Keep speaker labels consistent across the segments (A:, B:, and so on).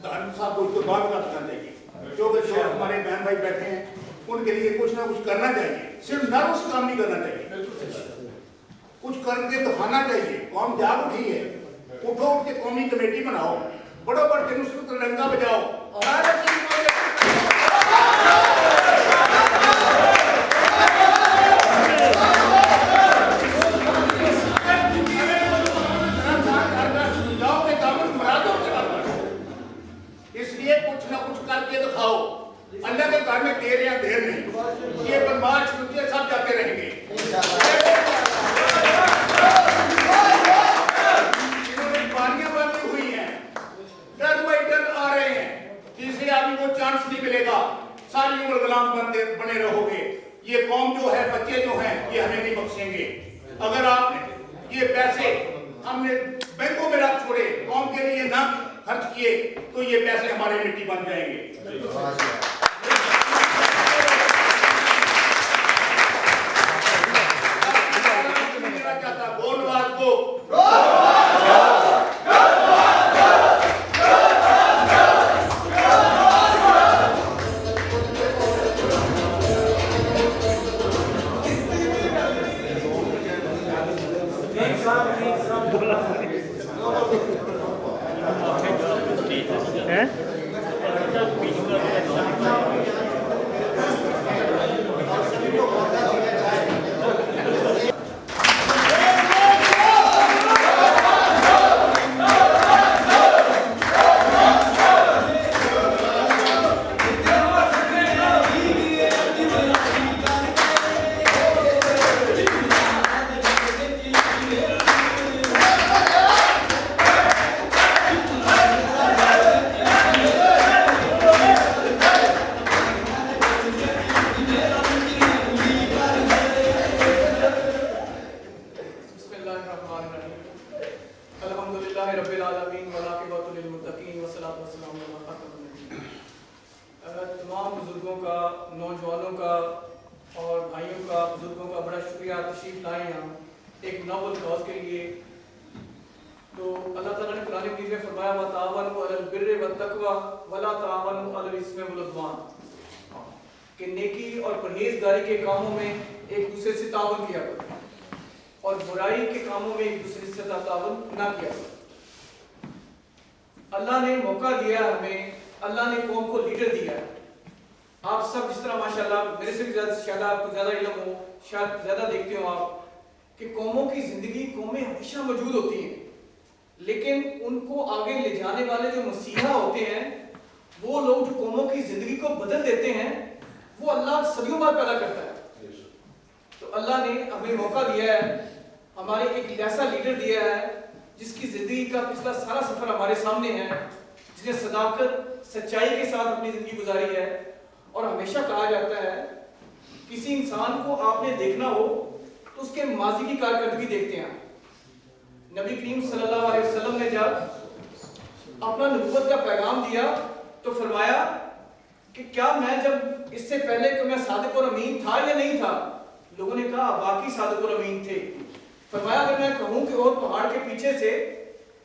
A: धान साहब को उसको बात करना चाहिए, जो हमारे बहन भाई बैठे हैं उनके लिए कुछ ना कुछ करना चाहिए। सिर्फ नारों से काम नहीं करना चाहिए, कुछ करके दिखाना चाहिए। कौम जाग उठी है, उठो, उठ के कौमी कमेटी बनाओ, बड़ो बढ़ के नुसरत लंगा बजाओ। इसलिए कुछ ना कुछ करके दिखाओ। अल्लाह के घर में देर या देर नहीं, ये बदमाश मुझे सब जाते रहेंगे। इन्होंने पानियां बंदी हुई हैं, डर बाई डर आ रहे हैं, तीसरे आदमी को चांस नहीं मिलेगा, सारी उम्र गुलाम बने रहोगे। ये कौम जो है, बच्चे जो हैं, ये हमें नहीं बख्शेंगे। अगर आपने ये पैसे हमने बैंकों में रख छोड़े, कौम के लिए ना खर्च किए, तो ये पैसे हमारे मिट्टी बन जाएंगे।
B: तमाम बुजुर्गों का, नौजवानों का और भाइयों का, बुजुर्गों का बड़ा शुक्रिया, तशरीफ लाए यहाँ एक नोबल कॉज के लिए। तो अल्लाह ताला ने कुरान मजीद में फरमाया व तावनु अलल बिर्रि व तक़वा वला तावनु अलल इस्मि वल उद्वान, कि नेकी और परहेजगारी के कामों में एक दूसरे से तावन किया करो और बुराई के कामों में एक दूसरे से तावन ना किया करो। अल्लाह ने मौका दिया हमें, अल्लाह ने कौम को लीडर दिया है। आप सब जिस तरह माशाल्लाह मेरे से भी शायद आपको ज़्यादा इल्म हो, शायद ज़्यादा देखते हो आप कि कौमों की ज़िंदगी, कौमें हमेशा मौजूद होती हैं, लेकिन उनको आगे ले जाने वाले जो मसीहा होते हैं, वो लोग जो कौमों की ज़िंदगी को बदल देते हैं, वो अल्लाह सदियों बाद पैदा करता है। तो अल्लाह ने हमें मौका दिया है, हमारे एक ऐसा लीडर दिया है जिसकी ज़िंदगी का पिछला सारा सफ़र हमारे सामने है, जिसने सदाकत, सच्चाई के साथ अपनी ज़िंदगी गुजारी है। और हमेशा कहा जाता है किसी इंसान को आपने देखना हो तो उसके माजी की कारकर्दगी देखते हैं। नबी करीम सल्लल्लाहु अलैहि वसल्लम ने जब अपना नबूवत का पैगाम दिया तो फरमाया कि क्या मैं जब इससे पहले कि मैं सादिक और अमीन था या नहीं था? लोगों ने कहा वाकई सादिक और अमीन थे। फरमाया अगर मैं कहूं कि और पहाड़ के पीछे से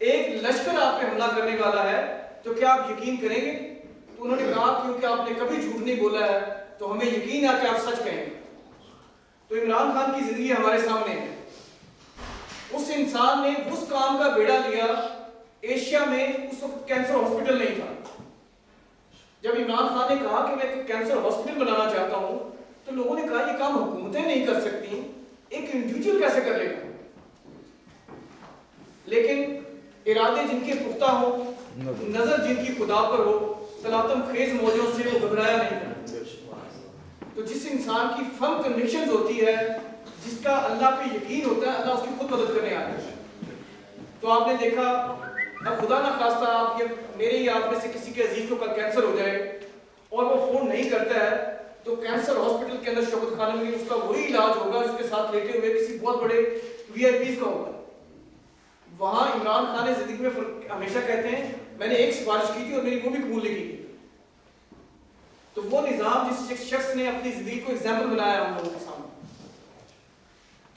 B: एक लश्कर आप पे हमला करने वाला है तो क्या आप यकीन करेंगे? तो उन्होंने कहा क्योंकि आपने कभी झूठ नहीं बोला है तो हमें यकीन है कि आप सच कहेंगे। तो इमरान खान की जिंदगी हमारे सामने है। उस इंसान ने उस काम का बेड़ा लिया, एशिया में उस वक्त कैंसर हॉस्पिटल नहीं था। जब इमरान खान ने कहा कि मैं एक कैंसर हॉस्पिटल बनाना चाहता हूं तो लोगों ने कहा ये काम हुकूमतें नहीं कर सकती, एक इंडिविजुअल कैसे कर लेगा? लेकिन इरादे जिनके पुख्ता हो, नजर जिनकी खुदा पर हो, तलातम खेज मौजों से वो घबराया नहीं था। तो जिस इंसान की फर्म कन्विक्शंस होती है, जिसका अल्लाह पे यकीन होता है, अल्लाह उसकी खुद मदद करने आता है। तो आपने देखा, अब खुदा ना खास्ता आप ये मेरे ही आप में से किसी के अजीज को कैंसर हो जाए और वो फोन नहीं करता है तो कैंसर हॉस्पिटल के अंदर शौकत खाने में उसका वही इलाज होगा जिसके साथ लेटे हुए किसी बहुत बड़े वीआईपी का होगा। वहां इमरान खान ने जिंदगी में हमेशा कहते हैं मैंने एक सिफारिश की थी और मेरी वो भी कबूल नहीं की। तो वो निजाम जिस शख्स ने अपनी जिंदगी को एग्जाम्पल बनाया हम लोगों के सामने,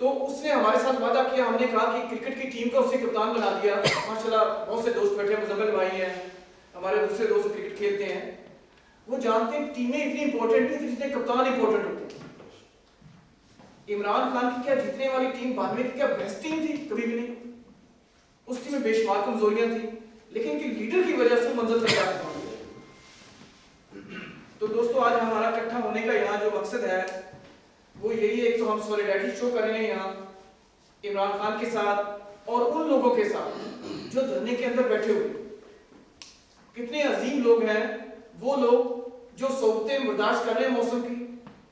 B: तो उसने हमारे साथ वादा किया। हमने कहा कि क्रिकेट की टीम का उसे कप्तान बना दिया। माशाल्लाह बहुत से दोस्त बैठे, मुजम्मिल भाई हैं, हमारे दूसरे दोस्त क्रिकेट खेलते हैं, वो जानते हैं टीमें इतनी इंपॉर्टेंट नहीं थी जितने कप्तान इंपॉर्टेंट होते हैं। इमरान खान की क्या जीतने वाली टीम 92 की क्या बेस्ट टीम थी? कभी भी नहीं। उस टीम में बेशुमार कमजोरियां थी, लेकिन इनके लीडर की वजह से मंजिल तक जा पहुंचे। तो दोस्तों, आज हमारा इकट्ठा होने का यहाँ जो मकसद है वो यही है। एक तो हम सॉलिडेरिटी शो कर रहे हैं यहाँ इमरान खान के साथ और उन लोगों के साथ जो धरने के अंदर बैठे हुए। कितने अजीम लोग हैं वो लोग जो सोबतें बर्दाश्त कर रहे हैं मौसम की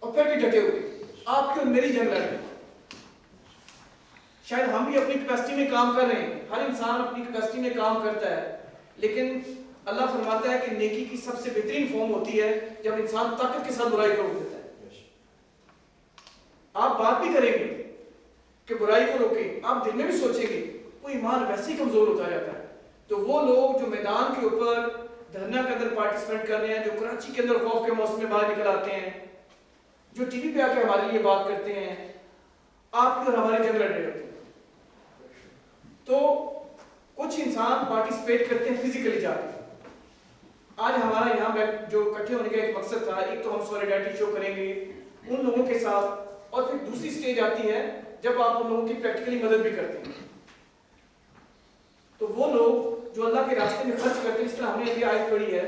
B: और फिर भी डटे हुए आपकी और मेरी जंग लड़ रहे हैं। शायद हम भी अपनी कैपेसिटी में काम कर रहे हैं, हर इंसान अपनी कैपेसिटी में काम करता है, लेकिन अल्लाह फरमाता है कि नेकी की सबसे बेहतरीन फॉर्म होती है जब इंसान ताकत के साथ बुराई को रोक देता है। आप बात भी करेंगे कि बुराई को रोकें, आप दिल में भी सोचेंगे, वो ईमान वैसे ही कमजोर होता जाता है। तो वो लोग जो मैदान के ऊपर धरना के अंदर पार्टिसिपेट कर रहे हैं, जो कराची के अंदर खौफ के मौसम में बाहर निकल आते हैं, जो टीवी पे आके हमारे लिए बात करते हैं, आपकी और हमारी जंग लड़ रहे होते हैं। तो कुछ इंसान पार्टिसिपेट करते हैं फिजिकली जाके। आज हमारा यहाँ जो इकट्ठे होने का एक मकसद था, एक तो हम सॉलिडेरिटी शो करेंगे उन लोगों के साथ, और फिर दूसरी स्टेज आती है जब आप उन लोगों की प्रैक्टिकली मदद भी करते हैं। तो वो लोग जो अल्लाह के रास्ते में खर्च करते हैं, इस तरह हमने अभी आयत पढ़ी है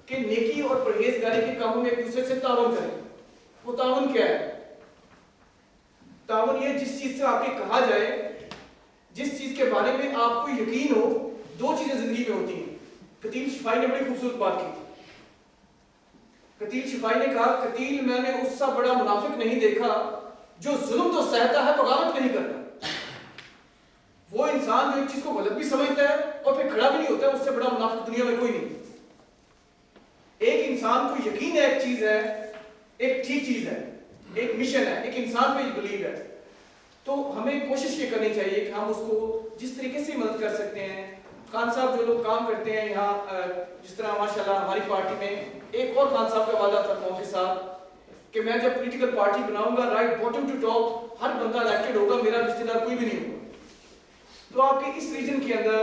B: कि नेकी और परहेजगारी के कामों में एक दूसरे से तावन करें। वो तावन क्या है? तावन ये जिस चीज से आपके कहा जाए, जिस चीज के बारे में आपको यकीन हो। दो चीजें जिंदगी में होती हैं। कतील शिफाई ने बड़ी खूबसूरत बात की। कतील शिफाई ने कहा, कतील मैंने उससा बड़ा मुनाफिक नहीं देखा जो जुल्म तो सहता है बगावत नहीं करता। वो इंसान जो एक चीज को गलत भी समझता है और फिर खड़ा भी नहीं होता है, उससे बड़ा मुनाफिक दुनिया में कोई नहीं। एक इंसान को यकीन है, एक चीज है, एक ठीक चीज है, एक मिशन है, एक इंसान पे बिलीव है, तो हमें कोशिश ये करनी चाहिए कि हम उसको जिस तरीके से मदद कर सकते हैं। खान साहब जो लोग काम करते हैं यहाँ, जिस तरह माशाल्लाह हमारी पार्टी में एक और खान साहब का वादा था कौम के साथ कि मैं जब पॉलिटिकल पार्टी बनाऊंगा, राइट बॉटम टू टॉप हर बंदा इलेक्टेड होगा, मेरा रिश्तेदार कोई भी नहीं होगा। तो आपके इस रीजन के अंदर,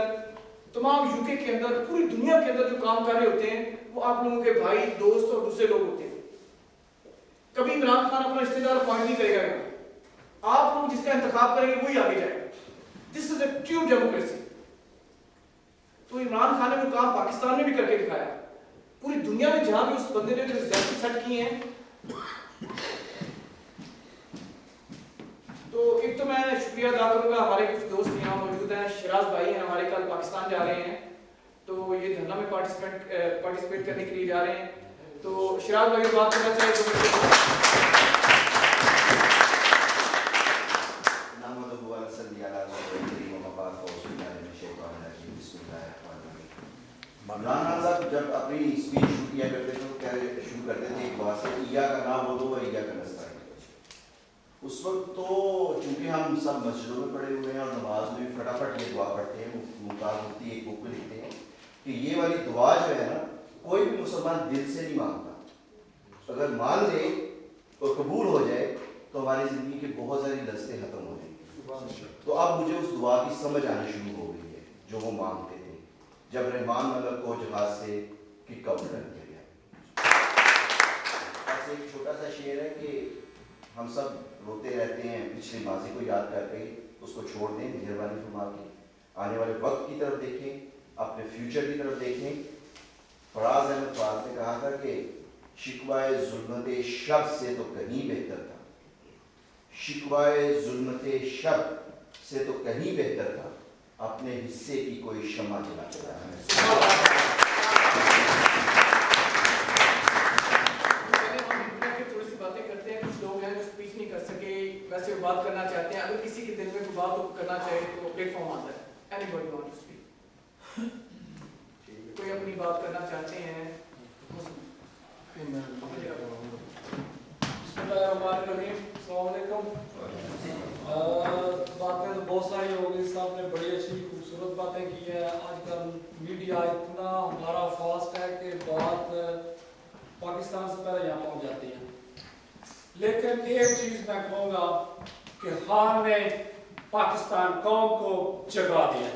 B: तमाम यूके के अंदर, पूरी दुनिया के अंदर जो काम कर रहे होते हैं वो आप लोगों के भाई, दोस्त और दूसरे लोग होते हैं। कभी इमरान खान अपना रिश्तेदार अपॉइंट नहीं करेगा, आप लोग जिसका इंतखाब करेंगे वही आगे जाएगा। This is a true democracy. तो इमरान खान ने वो काम पाकिस्तान में भी करके दिखाया। पूरी दुनिया में जहां भी उस बंदे ने जो रिजल्ट सेट किए हैं, तो एक तो मैं शुक्रिया अदा करूंगा, हमारे कुछ दोस्त यहाँ मौजूद हैं, शिराज भाई हैं हमारे, कल पाकिस्तान जा रहे हैं, तो ये धरना में पार्टिसिपेट करने के लिए जा रहे हैं। तो शिराज भाई बात करना चाहिए
C: जब अपनी स्पीच किया करते थे तो क्या शुरू करते थे एक बात से, ईया का नाम हो दो व ईया का नस्ताईन। उस वक्त तो चूंकि हम सब मस्जिदों में पढ़े हुए हैं और नमाज में भी फटाफट ये दुआ पढ़ते हैं, मुमताज मुफ्ती एक बुक में लिखते हैं कि ये वाली दुआ जो है ना, कोई भी मुसलमान दिल से नहीं मांगता, अगर मान ले और कबूल हो जाए तो हमारी ज़िंदगी की बहुत सारी लज्जतें खत्म हो जाएंगी। तो अब मुझे उस दुआ की समझ आनी शुरू हो गई है जो वो मांगते थे जब रहमान मलक को जहाज से किक आउट कर दिया गया। बस एक छोटा सा शेर है कि हम सब रोते रहते हैं, पिछले माजी को याद करके उसको छोड़ दें, मेहरबानी फरमा के आने वाले वक्त की तरफ देखें, अपने फ्यूचर की तरफ देखें। फराज अहमद फाज ने कहा था कि शिकवाए जुल्मते शब से तो कहीं बेहतर था, शिकवाए जुल्मते शब से तो कहीं बेहतर था अपने हिस्से की कोई शमा जला चला है।
B: थोड़ी सी बातें करते हैं, कुछ लोग हैं जो स्पीच नहीं कर सके, वैसे बात करना चाहते हैं। अगर किसी के दिल में कोई बात करना चाहे तो प्लेटफॉर्म आता है। एनीबॉडी वांट टू स्पीक, कोई अपनी बात करना चाहते हैं।
D: बातें तो बहुत सारी हो गई, साहब ने बड़ी अच्छी खूबसूरत बातें की है। आजकल मीडिया इतना हमारा फास्ट है कि बात पाकिस्तान से पहले यहाँ पहुँच जाती है। लेकिन एक चीज़ मैं कहूँगा कि खान ने पाकिस्तान कौम को जगा दिया,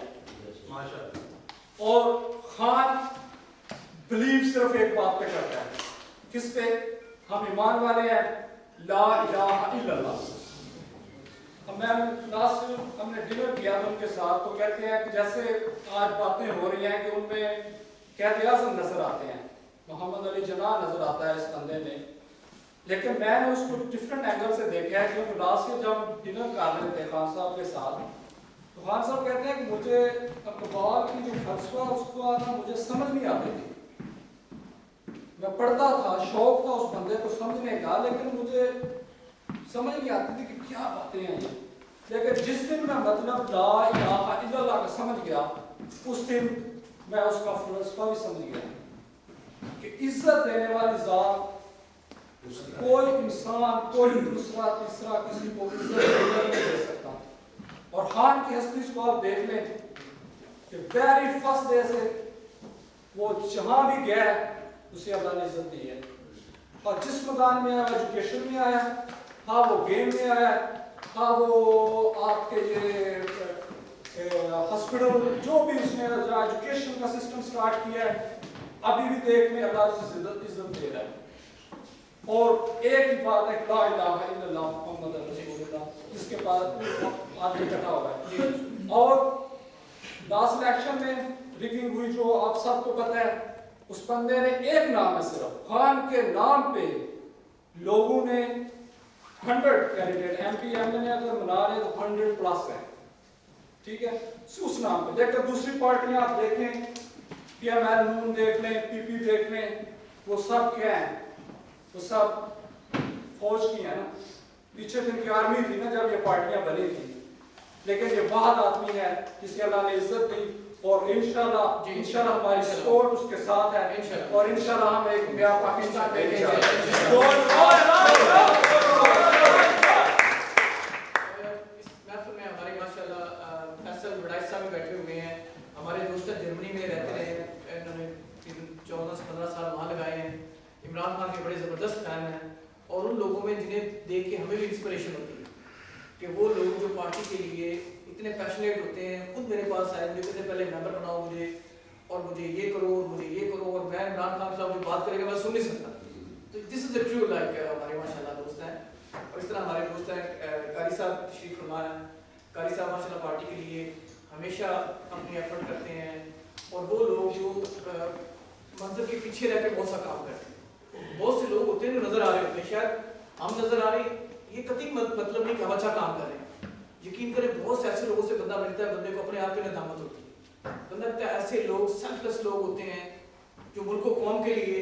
D: और खान बिलीव सिर्फ एक बात पे करता है, किस पे? हम ईमान वाले हैं, ला इलाहा इल्लल्लाह। अब मैं लास्ट हमने डिनर किया था उनके साथ, तो कहते हैं कि जैसे आज बातें हो रही हैं कि उनमें कैद आज़म नजर आते हैं, मोहम्मद अली जिन्ना नजर आता है इस बंदे में, लेकिन मैंने उसको डिफरेंट एंगल से देखा है। क्योंकि लास्ट ईयर जब डिनर कर रहे थे खान साहब के साथ, तो खान साहब कहते हैं कि मुझे इकबाल की जो फलसफा उसको ना मुझे समझ नहीं आती थी। मैं पढ़ता था, शौक था उस बंदे को समझने का, लेकिन मुझे समझ नहीं आती थी कि क्या बातें हैं ये। लेकिन जिस दिन मैं मतलब ला इलाहा इल्लल्लाह का समझ गया, उस दिन मैं उसका फलसफा भी समझ गया कि इज्जत देने वाली जात कोई इंसान, कोई दूसरा तीसरा किसी को इज्जत नहीं दे सकता। और खान की हस्ती को आप देख लें कि वेरी फर्स्ट डे से वो जहां भी गया उसे अल्लाह ने इज्जत दी है। और जिस मैदान में आया, एजुकेशन में आया, हाँ वो गेम में आया, हाँ वो आपके ये हॉस्पिटल जो भी उसने एजुकेशन का सिस्टम स्टार्ट किया है, अभी भी देख में अल्लाह उसे इज्जत दे रहा है। और एक ही बात है, ला इलाहा इल्लल्लाह मुहम्मद रसूलुल्लाह, जिसके पास आदमी इकट्ठा हुआ है। और लास्ट इलेक्शन में रिगिंग हुई जो आप सबको पता है, उस बंदे ने एक नाम है, सिर्फ खान के नाम पे लोगों ने 100 कैंडिडेट एमपी एमएलए अगर बना रहे तो 100 प्लस है, ठीक है, उस नाम पे। लेकिन दूसरी पार्टियां आप देखें, पीएमएल नून देख लें, पीपी देख लें, वो सब क्या है? वो सब फौज की है ना, पीछे दिन की आर्मी थी ना जब ये पार्टियां बनी थी। लेकिन ये वाहद आदमी है जिसे अल्लाह ने इज्जत दी, और इंशाल्लाह हमारी सपोर्ट उसके साथ है, और इंशाल्लाह हम एक नया पाकिस्तान देखेंगे।
B: इस महफिल में हमारे माशाल्लाह फैसल बड़ाई साहब भी बैठे हुए हैं। हमारे दोस्त जर्मनी में रहते रहे, इन्होंने 14 से 15 साल वहाँ लगाए हैं। इमरान खान के बड़े ज़बरदस्त फैन हैं, और उन लोगों में जिन्हें देख के हमें भी इंस्पिरेशन होती है कि वो लोग जो पार्टी के लिए इतने पैशनेट होते हैं। खुद मेरे पास आए, मुझे कहते पहले मेंबर बनाओ मुझे, और मुझे ये करो और मुझे ये करो, और मैं इमरान खान साहब जो बात करेंगे मैं सुन नहीं सकता। तो this is a true like हमारे माशाल्लाह दोस्त हैं। और इस तरह हमारे दोस्त हैं कारी साहब तशरीफ फरमा हैं। कारी साहब माशाल्लाह पार्टी के लिए हमेशा अपनी एफर्ट करते हैं, और वो लोग जो मंजर के पीछे रह के बहुत सा काम करते हैं। बहुत से लोग होते हैं जो नजर आ रहे होते हैं, शायद हम नजर आ रहे, ये कतई मतलब नहीं कि हम अच्छा काम कर रहे हैं। यकीन करें बहुत से ऐसे लोगों से बंदा मिलता है, बंदे को अपने आप पे नदामत होती है। बंदा कहता है ऐसे लोग सेल्फलेस लोग होते हैं जो मुल्क को कौम के लिए,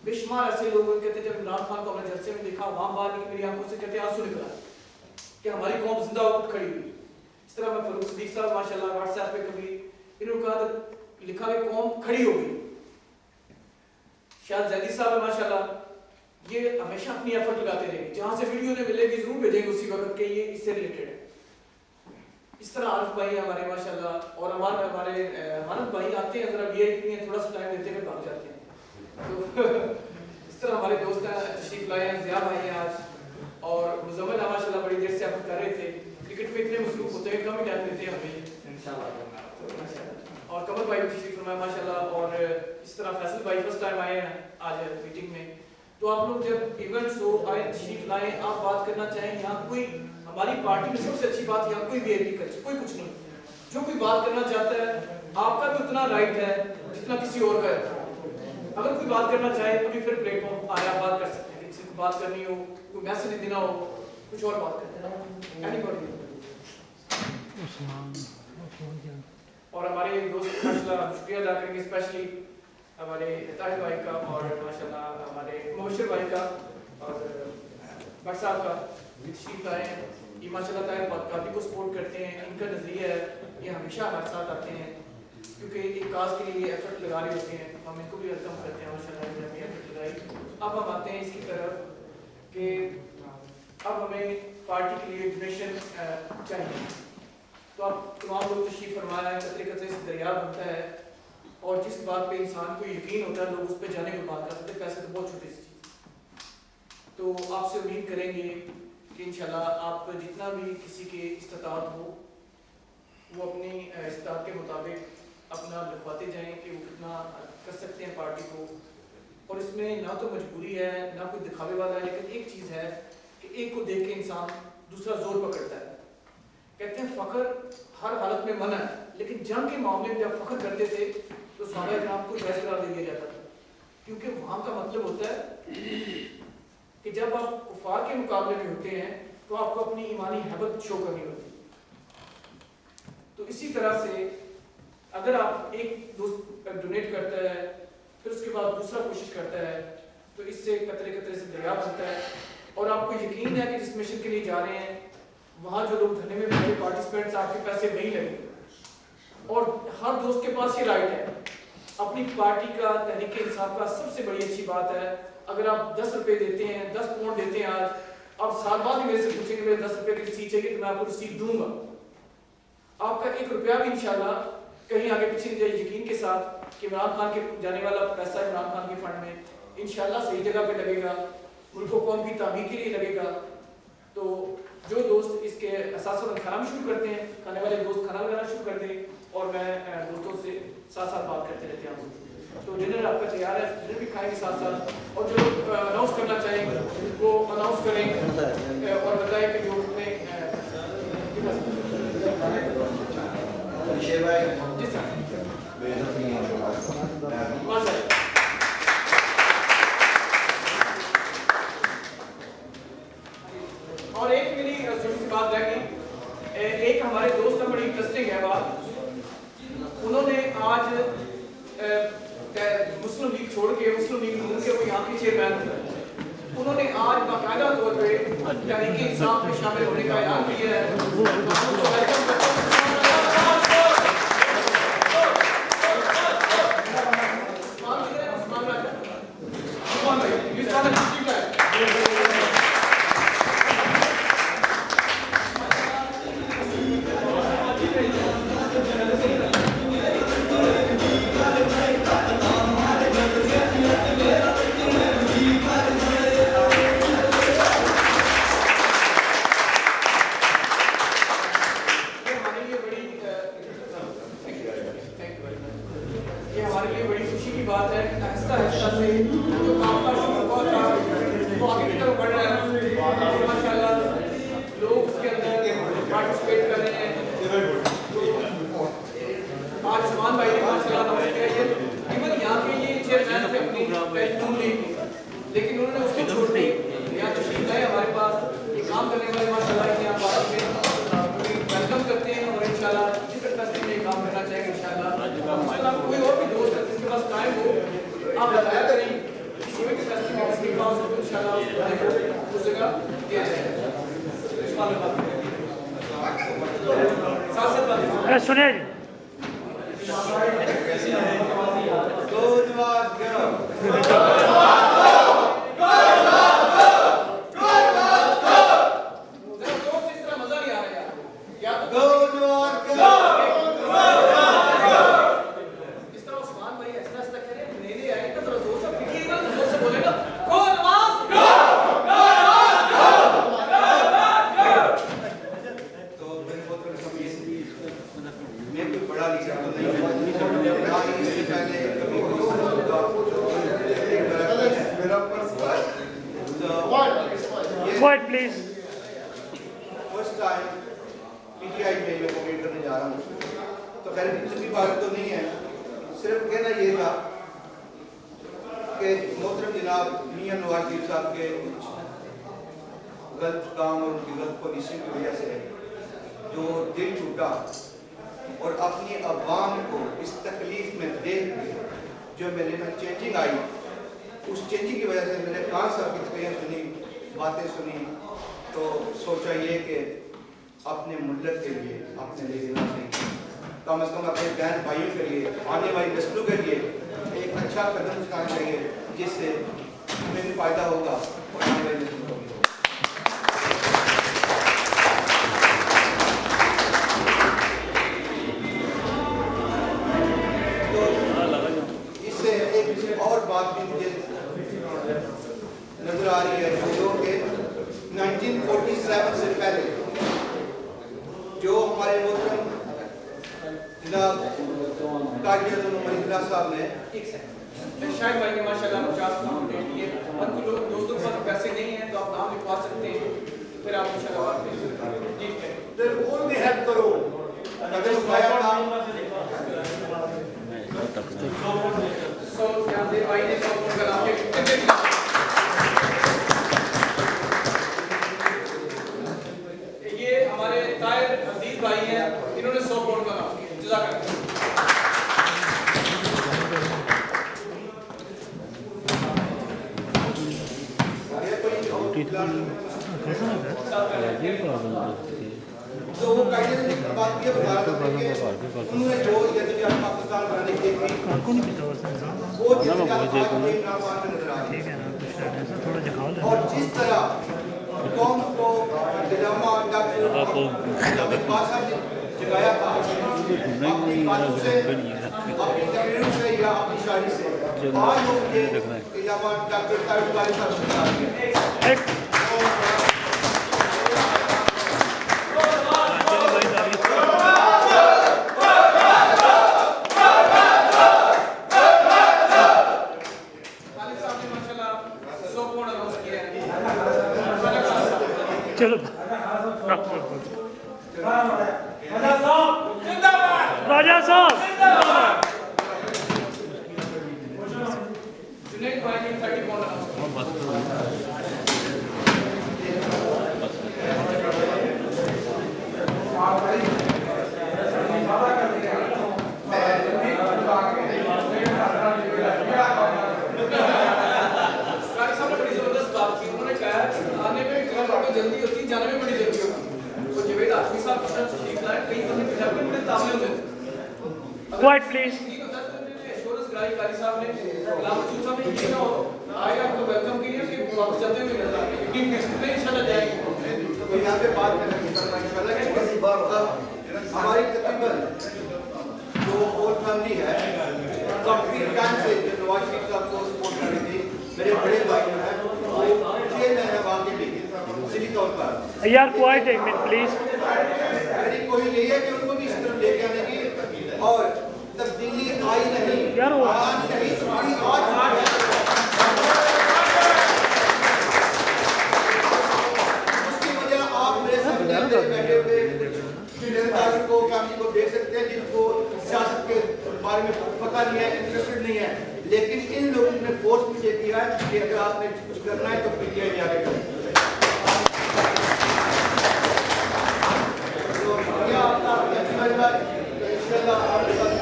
B: बेशुमार ऐसे लोग कहते हैं। जब इमरान खान को हमने जलसे में देखा, वहां बाहर निकल मेरी आंखों से कहते आंसू निकला कि हमारी कौम जिंदा उठ खड़ी हुई। इस तरह मैं फरूक सिद्दीक साहब माशाल्लाह व्हाट्सएप पे कभी इन्होंने कहा लिखा कि कौम खड़ी हो गई। शायद जैदी साहब माशाल्लाह ये हमेशा अपनी एफर्ट लगाते रहेंगे, जहां से वीडियो ने मिलेगी जरूर भेजेंगे उसी वक्त के ये इससे रिलेटेड है। इस तरह आरिफ भाई हमारे माशाल्लाह, और हमारे मानव भाई आते हैं, जरा ये थोड़ा सा टाइम देते हैं भाग जाते हैं। तो इस तरह हमारे दोस्त हैं, तशरीफ लाए हैं, ज़िया भाई हैं आज, और मुजम्मिल माशाल्लाह बड़ी देर से एफर्ट कर रहे थे। क्रिकेट में इतने मसरूफ होते हैं, कम ही टाइम देते हैं हमें इंशाल्लाह। और कमर भाई तशरीफ फरमाए माशाल्लाह, और इस तरह फैसल भाई फर्स्ट टाइम आए हैं आज मीटिंग में। तो आप लोग जब इवेंट्स हो आए तशरीफ लाएं, आप बात करना चाहें, यहाँ कोई हमारी पार्टी में सबसे अच्छी बात यहाँ कोई भी नहीं करती, कोई कुछ नहीं, जो कोई बात करना चाहता है आपका भी उतना राइट है जितना किसी और का है। अगर कोई बात करना चाहे तो भी फिर प्लेटफॉर्म आया बात कर सकते हैं, किसी को बात करनी हो, कोई मैसेज देना हो, कुछ और बात करते हैं एनीबॉडी। और हमारे दोस्त माशाल्लाह शुक्रिया अदा करेंगे स्पेशली हमारे ताहिर भाई का, और माशाल्लाह हमारे मुबशिर भाई का, और भट्ट साहब का तशरीफ लाए हैं। ये माशाल्लाह ताहिर काफ़ी को सपोर्ट करते हैं, इनका नज़रिया है, ये हमेशा हमारे साथ आते हैं क्योंकि एक काज के लिए एफर्ट लगा रहे होते हैं। हम इनको भी वेलकम करते हैं माशाल्लाह, इन्होंने एफर्ट लगाई। अब हम आते हैं इसकी तरफ कि अब हमें पार्टी के लिए डोनेशन चाहिए। तो अब तमाम लोग तशरीफ फरमाया है, कतरे कतरे से दरिया बनता है, और जिस बात पे इंसान को यकीन होता है लोग उस पर जाने की बात करते हैं। पैसे तो बहुत छोटी सी चीज़। तो आपसे उम्मीद करेंगे कि इंशाल्लाह आप जितना भी किसी के इस्तात हो वो अपनी इस्तात के मुताबिक अपना लिखवाते जाएं कि वो कितना कर सकते हैं पार्टी को। और इसमें ना तो मजबूरी है ना कोई दिखावे वाला है, लेकिन एक चीज़ है कि एक को देख के इंसान दूसरा जोर पकड़ता है। कहते हैं फ़ख्र हर हालत में मना है, लेकिन जंग के मामले में जब फ़ख्र करते थे तो सहाबा किराम को जायज़ करार दे दिया जाता था, क्योंकि वहाँ का मतलब होता है कि जब आप कुफार के मुकाबले में होते हैं तो आपको अपनी ईमानी हैबत शो करनी होती है। तो इसी तरह से अगर आप एक दोस्त डोनेट करता है फिर उसके बाद दूसरा कोशिश करता है तो इससे कतरे कतरे से दरिया बनता है। और आपको यकीन है कि जिस मिशन के लिए जा रहे हैं वहाँ जो लोग धरने में बैठे पार्टिसिपेंट्स आपके पैसे नहीं लगेंगे। और हर दोस्त के पास ये राइट है। अपनी पार्टी का तहरीक इंसाफ का सबसे बड़ी अच्छी बात है, अगर आप 10 रुपये देते हैं, 10 पाउंड देते हैं आज, आप साल बाद ही मेरे से पूछेंगे मेरे 10 रुपये की रसीद चाहिए तो मैं आपको रसीद दूंगा। आपका 1 रुपया भी इंशाल्लाह कहीं आगे पीछे नहीं जाए, यकीन के साथ कि इमरान खान के जाने वाला पैसा इमरान खान के फंड में इंशाल्लाह सही जगह पे लगेगा, मुल्क कौम की तामीर के लिए लगेगा। तो जो दोस्त इसके असास और खाना भी शुरू करते हैं, खाने वाले दोस्त खाना बनाना शुरू कर दें, और मैं दोस्तों से साथ साथ बात करते रहते हैं। तो डिनर आपका तैयार है, डिनर भी खाएंगे साथ साथ। और जो लोग अनाउंस करना चाहें वो अनाउंस करें और बताएं कि जो अपने जी सर और एक मेरी छोटी सी बात रह गई। एक हमारे दोस्त है, बड़ी इंटरेस्टिंग है बात, उन्होंने आज मुस्लिम लीग छोड़ के मुस्लिम लीग नून के वो यहाँ के चेयरमैन थे, उन्होंने आज बाकायदा तौर पे तहरीक इंसाफ में शामिल होने का ऐलान किया है। तो हम उनको वेलकम करते हैं। लेकिन उन्होंने उसको छोड़ दी। यहाँ तशरीफ लाए हमारे पास, ये काम करने वाले माशाल्लाह यहाँ पार्टी में वेलकम करते हैं और इंशाल्लाह इसी तरह में काम करना चाहेंगे इंशाल्लाह। कोई और भी दोस्त है जिसके पास टाइम हो आप बताया करें, किसी भी किस्म की पास हो तो इंशाल्लाह उस जगह दिया जाएगा।
E: सुनिए प्लीज।
C: फर्स्ट टाइम पीटीआई में मैं कमेंट करने जा रहा हूँ, तो खैर दूसरी बात तो नहीं है, सिर्फ कहना ये था कि मोहतरम जनाब मियां नवाज शरीफ साहब के कुछ गलत काम और उनकी गलत पॉलिसी की वजह से जो दिल टूटा और अपनी अवाम को इस तकलीफ में देख के जो मेरे में चेंजिंग आई, उस चेंजिंग की वजह से मैंने खान साहब की तकरीरें सुनी, बातें सुनी, तो सोचा ये कि अपने मुल्क के लिए, अपने लिए कम से कम अपने बहन भाइयों के लिए, आने वाली नस्लों के लिए एक अच्छा कदम उठाना चाहिए जिससे हमें भी फायदा होगा और आने वाली नस्लों को भी। तो इससे एक और बात भी मुझे नजर आ रही है जो कि 1947 से पहले जो हमारे मोहतरम जनाब काजी महिला साहब ने
B: शायद भाई ने माशाल्लाह 50 नाम दे दिए। और कुछ लोग दोस्तों के पास पैसे नहीं हैं तो आप नाम लिखवा सकते हैं, फिर आप इंशाल्लाह बात कर सकते हैं। जी
A: फिर और भी हेल्प करो।
C: अगर उठाया काम
B: सो क्या दे भाई ने सब का नाम लिख ये हमारे ताहिर अजीज भाई हैं, इन्होंने 100 पाउंड का नाम किया। जज़ाकल्लाह।
C: तो वो कायदे ने बात की बता रहा था कि उन्होंने जो ये पाकिस्तान बनाने की थी वो चीज़ का नजर आ रही है। और जिस तरह कौम को इलामा डॉक्टर बादशाह ने जगाया था अपनी बातों से, अपनी तकरीरों से या अपनी शायरी से, आज वो ये इलामा डॉक्टर तारिक साहब बता रहे हैं।
E: चलो राजा साहब
B: जुनैद भाई ने 30 पाउंड अनाउंस जल्दी होती है, जाने में बड़ी जल्दी होती है। तो जवेद आजमी साहब तशरीफ लाए, कई बंदे पंजाब में बड़े तामले होते हैं।
E: Quite please.
B: ठीक होता है तो एश्योरेंस कराई कारी साहब ने, गुलाम रसूल साहब ने ये ना हो आए आपको वेलकम किया कि वापस जाते हुए नजर आते हैं, क्योंकि नेक्स्ट में इंशाल्लाह जाएंगे।
C: तो यहाँ पे बात करना इंशाल्लाह कि किसी बार हमारी तकरीबन जो होल फैमिली है काफी टाइम से जो नवाज शरीफ साहब को सपोर्ट कर रही थी, मेरे बड़े भाई हैं वो 6 महीने बाद भी सीधी तौर पर
E: यार क्वाइट एक मिनट प्लीज।
C: मेरी कोई यही है कि उनको भी इस तरफ लेके आने की और तब्दीली आई नहीं
E: यार वो
C: आज नहीं तुम्हारी आज उसकी वजह आप मेरे सामने बैठे हुए नेताओं को फैमिली को देख सकते हैं जिनको सियासत के बारे में पता नहीं है, इंटरेस्टेड नहीं है, लेकिन इन लोगों ने फोर्स मुझे किया है कि अगर आपने कुछ करना है तो पीटीआई में आगे करें। तो ये आपका इंशाल्लाह आपके साथ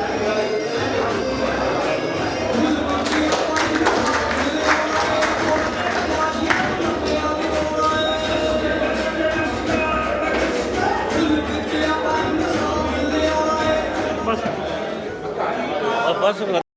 E: बस